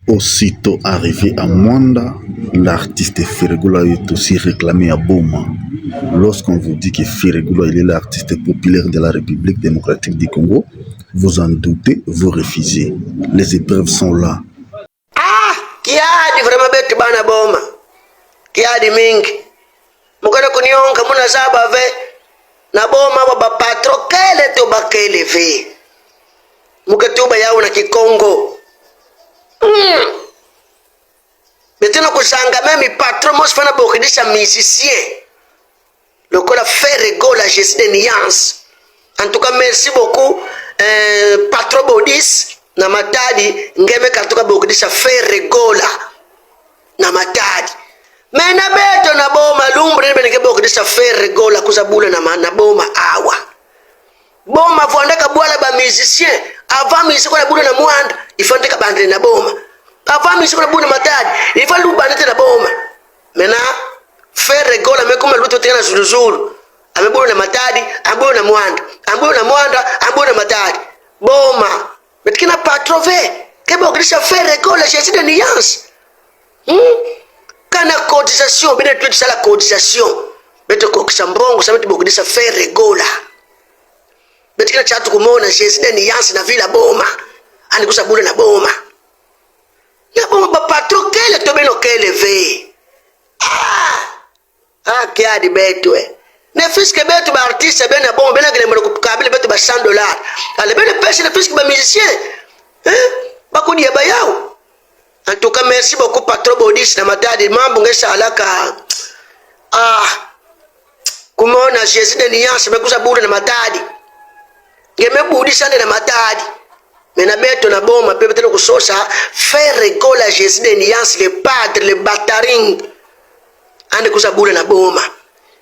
Aussitôt arrivé à Mwanda, l'artiste Ferregoula est aussi réclamé à Boma. Lorsqu'on vous dit que Ferregoula il est l'artiste populaire de la République démocratique du Congo, vous en doutez, vous refusez. Les épreuves sont là. Ah, kiadi vraiment beti bana Boma. Kiadi mingi. Mukana kunionka muna zaba ve na Boma baba patro kele to bakele ve. Mukatuba yao na Kikongo. Betena kusanga memi patron mos fana bokidisha musicien. Lokola Ferregoula Jésus de Niance. En tout cas merci beaucoup patron Bodis na Matadi ngeme katuka bokidisha Ferregoula na Matadi. Mena beto na Boma lumbre beneke bokidisha Ferregoula kuzabula na Boma awa. Boma vuandaka bwala ba musicien avant musicien na bula na Mwanda ifandika bandre na Boma. Avant musicien na bula na Matadi ifandu bandite na Boma. Mena Ferregoula mekuma luto tena zuluzulu. Amebula na Matadi, amebula na Mwanda. Amebula na Mwanda, amebula na Matadi. Boma. Metikina patrove. Kebo kudisha Ferregoula Jésus de Niance. Kana cotisation, bine tuiti sala cotisation. Beto kokisa mbongo, sabeti bokudisha Ferregoula. Betikina chatu kumona Jésus de Niance na vila Boma. Anikusa bule na Boma. Na Boma ba patro kele tobeno kele ve. Kiadi betwe. Ne fiske betu ba artiste bena Boma bena kele mwana kukabili betu ba $100. Ale bena pesi ne fiske ba musicien. Bakudi ya bayao. En tout cas merci beaucoup patron Bodis na Matadi mambo ngesa alaka. Kumona Jésus de Niance mekusa bure na Matadi. Ngeme budisa na Matadi. Mena beto na Boma pepe tena kusosa Ferregoula Jésus de Niance le padre le bataring. Ande kusabule na Boma.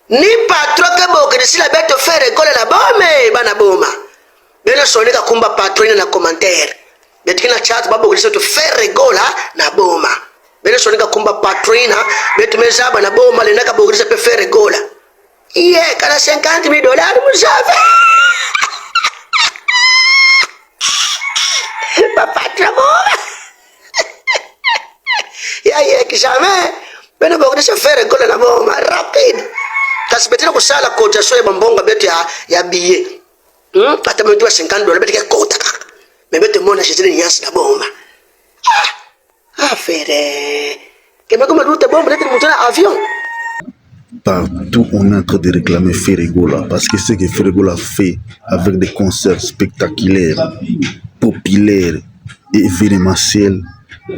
Ni patro ke boke de sila beto Ferregoula na Boma bana Boma. Bena sonika kumba patrona na commentaire. Betikina chat babo ke to Ferregoula na Boma. Bena sonika kumba patrona beto mezaba na Boma le naka boke de Ferregoula. Iye kana $50,000 musave. Papa Boma. Ya jamais. Bena boke de Ferregoula na Boma rapide. Kasi betina kusala kota so ya bambonga betu ya biye. Ata metu $50 betu ke kota kaka. Me betu mona Jésus de Niance na Boma. Fere. Kema kuma route Boma betu mutana avion. Partout, on est en train de réclamer Ferregoula parce que ce que Ferregoula fait avec des concerts spectaculaires, populaires et événementiels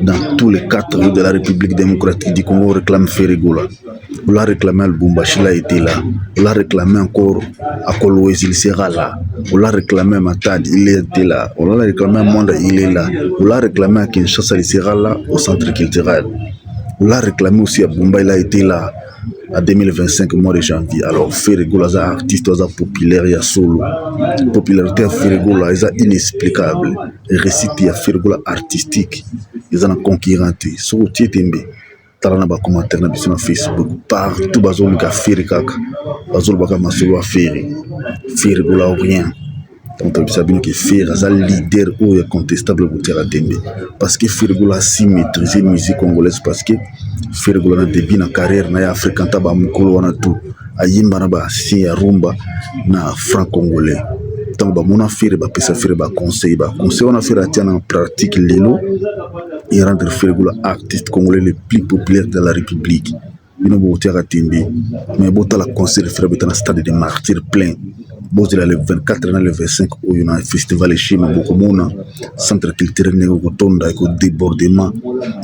dans tous les 4 rues de la République démocratique du Congo, on réclame Ferregoula. On l'a réclamé à Lubumbashi, il a été là. On l'a réclamé encore à Kolwezi, il sera là. On l'a réclamé à Matadi, il était là. On l'a réclamé à Mwanda, il est là. On l'a réclamé à Kinshasa, il sera là au centre culturel. On l'a réclamé aussi à Bumba, il a été là à 2025, mois de janvier. Alors Ferregoula, c'est un artiste populaire, il y a solo. Popularité à Ferregoula, c'est inexplicable. Et récit à Ferregoula artistique, ils ont concurrenté. Sur le Tietembe, talana ba commentaire na biso na Facebook, partout bazolu ka Ferre kaka. Bazolu baka masolo a Ferregoula ou rien. Donc on sabine que Ferre est un leader ou est contestable pour terre Tembe. Parce que Ferregoula si maîtriser la musique congolaise parce que Ferregoula na début na carrière na ya fréquenta ba mukolo wana tout ayimba na ba si ya rumba na franc congolais. Donc ba mona Ferre ba pesa Ferre ba conseil wana Ferre atia en pratique lelo et rendre Ferregoula artiste congolais le plus populaire de la République. Bino bo terre Tembe. Mais bota la concert Ferre beta na stade de martyrs plein. Bozila le 24 na le 25 où il y a un festival chez Mabokomona, centre culturel négo kotonda eko débordement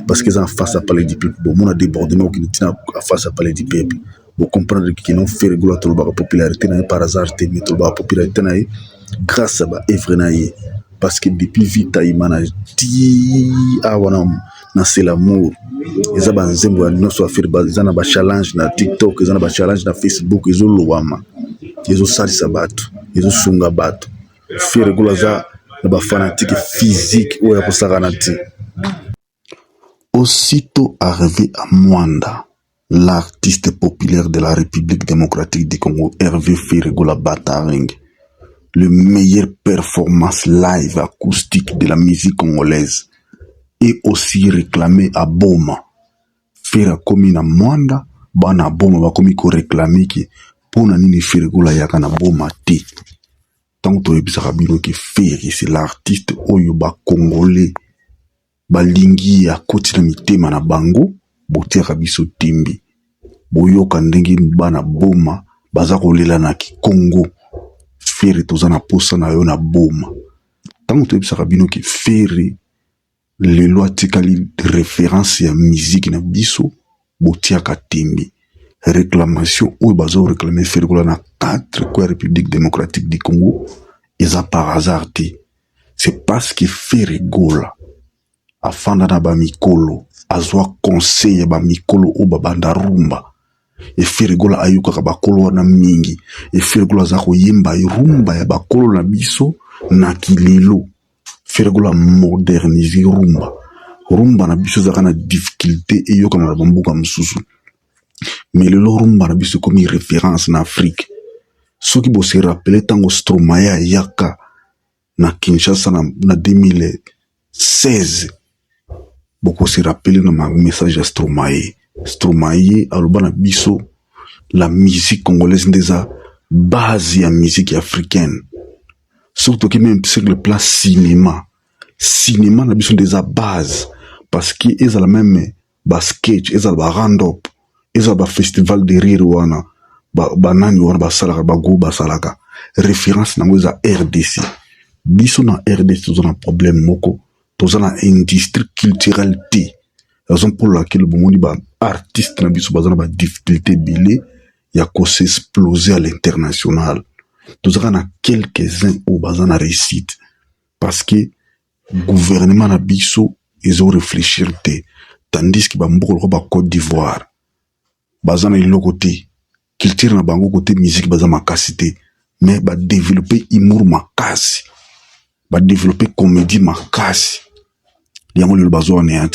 parce qu'ils sont face à parler du peuple. Bon, on a débordement qui tient face à parler du peuple. Vous comprendre que non Ferregoula tout le popularité na par hasard mais tout le popularité na grâce à ba Evrenaye parce que depuis vita imana ti awana na c'est l'amour. Ils ont banzembo no so faire bazana ba challenge na TikTok, ils ont ba challenge na Facebook, ils ont loama. Ils ont sali sabato, ils ont sunga bato. Ferregoula za ba fanatique physique ou ya kosaranati. Aussitôt arrivé à Mwanda, l'artiste populaire de la République démocratique du Congo, Hervé Ferregoula Bataring, le meilleur performance live acoustique de la musique congolaise. et aussi réclamé à Boma. Faire comme na Mwanda, bana Boma ba komi ko réclamer ki pona nini Ferregola yaka na Boma te. Tant to ebisaka bino ki Ferre c'est l'artiste oyo ba congolais balingi ya koti na mitema na bango botiaka biso timbi. Boyoka ndenge bana Boma baza kolela na Congo. Ferre toza na posa na yo na Boma. Tant to ebisaka bino ki Ferre le loi tikali référence ya musique na biso botiaka timbi. Réclamation ou bazo réclamer Ferregola na 4 quoi République démocratique du Congo et ça par hasard. C'est parce que Ferregola afanda na ba mikolo azwa conseil ya ba mikolo ou babanda rumba et Ferregola ayuka ba kolo na mingi et Ferregola za ko yimba rumba ya ba kolo na biso na kilelo. Ferregola moderniser rumba na biso za kana difficulté et yoka na bambuka msusu. Mais le rumba na biso comme référence en Afrique. Ce qui se rappelle tango Stromae yaka na Kinshasa na 2016. Beaucoup se rappelle na ma message à Stromae. Stromae aloba na biso la musique congolaise ndeza base ya musique africaine. Surtout que même sur le plan cinéma na biso ndeza base parce que ils ont la même sketch, ils ont ba round-up. Eza ba festival de rire wana ba nani wana ba salaka ba go ba salaka référence nango eza RDC. Biso na RDC toza na problème moko, toza na industrie culturelle te. Raison pour laquelle bomoni ba artiste na biso baza na ba difficulté belé ya ko s'exploser à l'international. Toza na quelques-uns au baza na réussite parce que gouvernement na biso ils ont réfléchir te, tandis que ba mboko ba Côte d'Ivoire bazana ilo côté culture na bango côté musique baza makasi te, mais ba développer humour makasi, ba développer comédie makasi. Yango le bazo na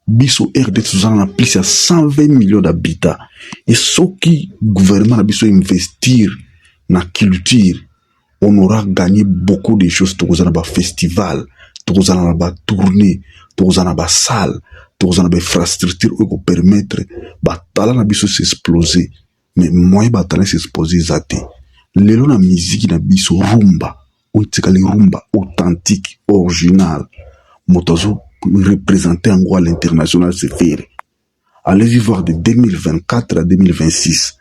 biso RDC tozana na plus ya 120 millions d'habitants et ce qui gouvernement na biso investir na culture, on aura gagné beaucoup de choses. Tozana ba festival, tozana ba tournée, tozana ba salle, tozana ba infrastructure pour permettre ba talent na biso s'exploser. Mais moi ba talent s'exploser zate lelo na musique na biso rumba otikali rumba authentique original motozo représenter en gros à l'international. C'est Ferre. Allez-y voir de 2024 à 2026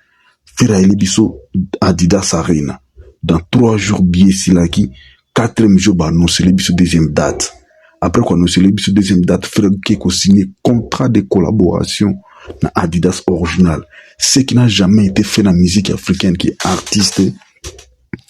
Ferre ele biso Adidas Arena dans 3 jours billet silaki 4e jour ba annoncer le biso deuxième date. Après qu'on annonce le biso deuxième date, Ferre qui a signé contrat de collaboration na Adidas original. Ce qui n'a jamais été fait dans la musique africaine, qui est artiste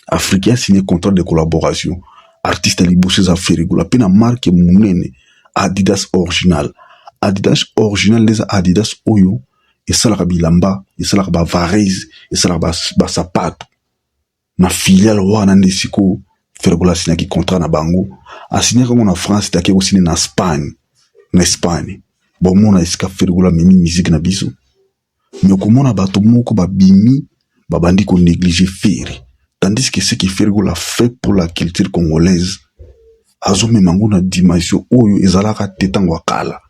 africain signé contrat de collaboration. Artiste à l'ibouché à Ferregola. Puis na marque mounene Adidas original. Adidas original les Adidas oyo et ça la bilamba et ça la ba varese et ça la ba sapato. Na filiale wana ndesiko Ferregola signé qui contrat na bango. A signé comme en France, t'as qu'à signé en Espagne. En Espagne. Bon, mon a iska Ferregola mimi musique na biso. Mais comme on a bato moko ba bimi, ba bandi ko négliger Ferre. Tandis que ce que Ferregola fait pour la culture congolaise, azo memango na dimension oyo ezalaka tetango kala.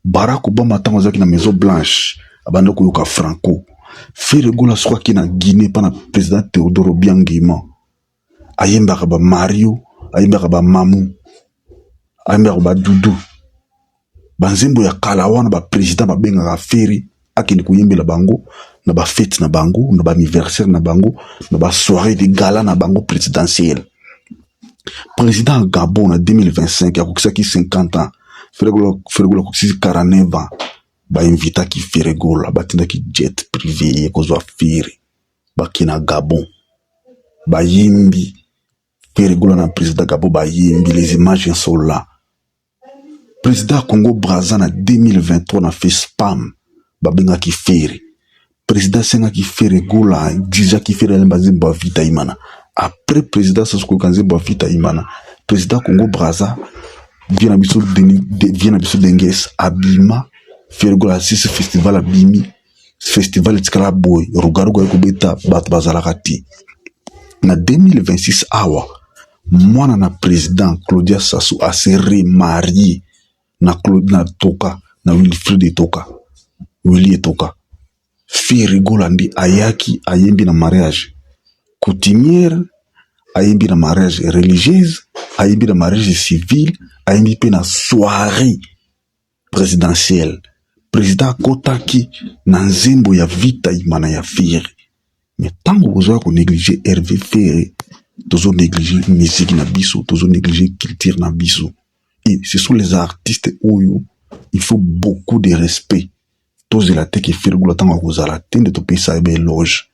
Barack Obama tango zaki na Maison Blanche, abanda ko yoka Franco. Ferregola soit ki na Guinée pa na président Théodore Obiang Nguema. Ayembaka ba Mario, ayembaka ba Mamu, ayembaka ba Dudu. Banzembo ya kala wana ba président ba bengaka Ferre akende koyembela bango na ba fête na bango, na ba anniversaire na bango, na ba soirée de gala na bango présidentielle. Président Gabon en 2025 a kokisaki 50 ans. Ferregola kokisi 49 ans. Ba invita ki Ferregola batinda ki jet privé kozwa Ferre. Ba kina Gabon. Ba yimbi Ferregola na président Gabon ba yimbi, les images sont là. Président Congo Brazza en 2023 na fait spam ba benga ki Ferre. Président Senga ki Ferregola déjà ki Ferre mbazimba vita imana. Après président Sassou Kanzembo vita imana. Président Congo Brazza vient à biso denges abima Ferregola si ce festival abimi festival tikala boy rugaruga ko beta bat bazalakati. Na 2026 awa mwana na président Claudia Sassou a se remarié na Claude na Toka na Wilfried Toka Willy Toka Ferregola ndi ayaki ayembi na mariage coutumière, ayembi na mariage religieuse, ayembi na mariage civil, ayembi pe na soirée présidentielle. Président akotaki na nzembo ya vita imana ya Ferre. Mais tango bozoya ko négliger Hervé Ferre, tozo négliger musique na biso, tozo négliger culture na biso. Et ce sont les artistes oyo, il faut beaucoup de respect. Tozela te ke Ferregola tango akozala te nde topesa ebe éloge.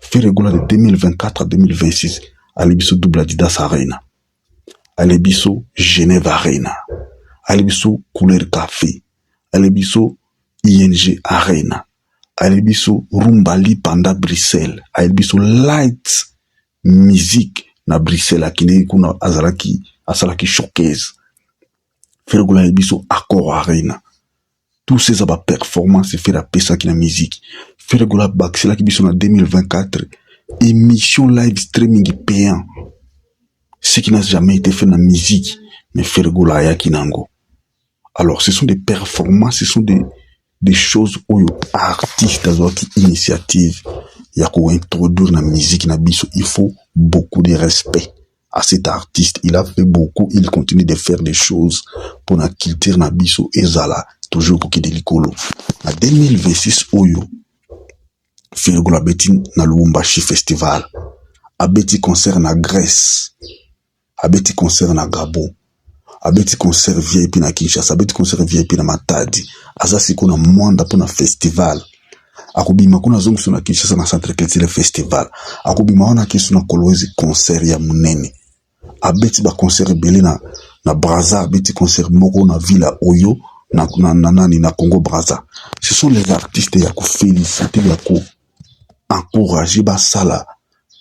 Ferregola de 2024 à 2026, Alebiso Double Adidas Arena, Alebiso Genève Arena, Alebiso Couleur Café, Alebiso ING Arena, Alebiso Rumbali Panda Bruxelles, Alebiso Light Music na Bruxelles, akine kuna asalaki showcase. Ferregola Alebiso Accor Arena. Tous ces performances se fait la pesa qui la musique. Ferregola Baxela qui biso en 2024. Émission live streaming payant. Ce qui n'a jamais été fait dans la musique. Mais Ferregola Ayaki Nango. Alors, ce sont des performances, ce sont des choses où les artistes ont une initiative. Il y a qu'à introduire la musique na biso. Il faut beaucoup de respect à cet artiste. Il a fait beaucoup. Il continue de faire des choses pour la culture na biso. Et zala. Toujours koki de likolo. En 2026 oyo Ferregola beti na Lubumbashi festival, abeti concert na Grèce, abeti concert na Gabon, abeti concert VIP na Kinshasa, abeti concert VIP na Matadi, aza siko na mwanda po na festival. Akubima kuna zongiso na Kinshasa na centre culturel festival, akubima wana kesu na Kolwezi concert ya munene, abeti ba concert belé na Brazza, abeti concert moko na Villa Oyo na Congo Brazza. Ce sont les artistes ya ko féliciter, ya ko encourager ba sala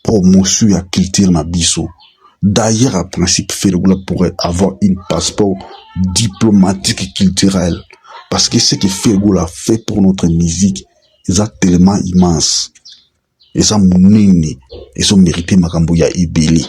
promotion ya culture na biso. D'ailleurs, à principe, Ferregola pourrait avoir un passeport diplomatique et culturel. Parce que ce que Ferregola fait pour notre musique, ils sont tellement immense. Ils sont mounini. Ils ont mérité Makambo ya Ibeli.